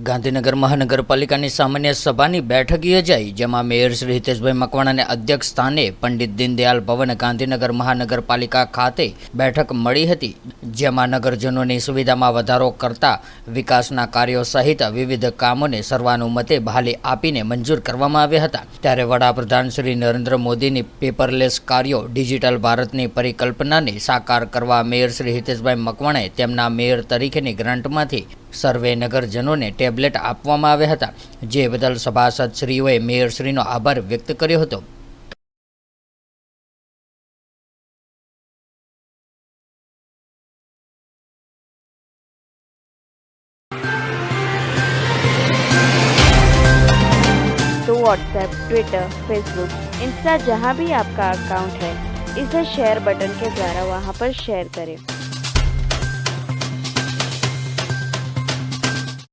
ગાંધીનગર મહાનગરપાલિકાની સામાન્ય સભાની બેઠક યોજાઈ, જેમાં મેયર શ્રી હિતેશભાઈ મકવાણાને અધ્યક્ષ સ્થાને પંડિત દીનદયાલ ભવન ગાંધીનગર મહાનગરપાલિકા ખાતે બેઠક મળી હતી, જેમાં નગરજનોની સુવિધામાં વધારો કરતા વિકાસના કાર્યો સહિત વિવિધ કામોને સર્વાનુમતે બહાલી આપીને મંજૂર કરવામાં આવ્યા હતા। ત્યારે વડાપ્રધાન શ્રી નરેન્દ્ર મોદીની પેપરલેસ કાર્યો ડિજિટલ ભારતની પરિકલ્પનાને સાકાર કરવા મેયર શ્રી હિતેશભાઈ મકવાણાએ તેમના મેયર તરીકેની ગ્રાન્ટમાંથી સર્વે નગરજનોને ટેબ્લેટ આપવામાં આવ્યા હતા, જે બદલ સભાસદશ્રીઓએ મેયરશ્રીનો આભાર વ્યક્ત કર્યો હતો। तो व्हाट्सएप, ट्विटर, फेसबुक, इंस्टा जहाँ भी आपका अकाउंट है, इसे शेयर बटन के द्वारा वहाँ पर शेयर करें।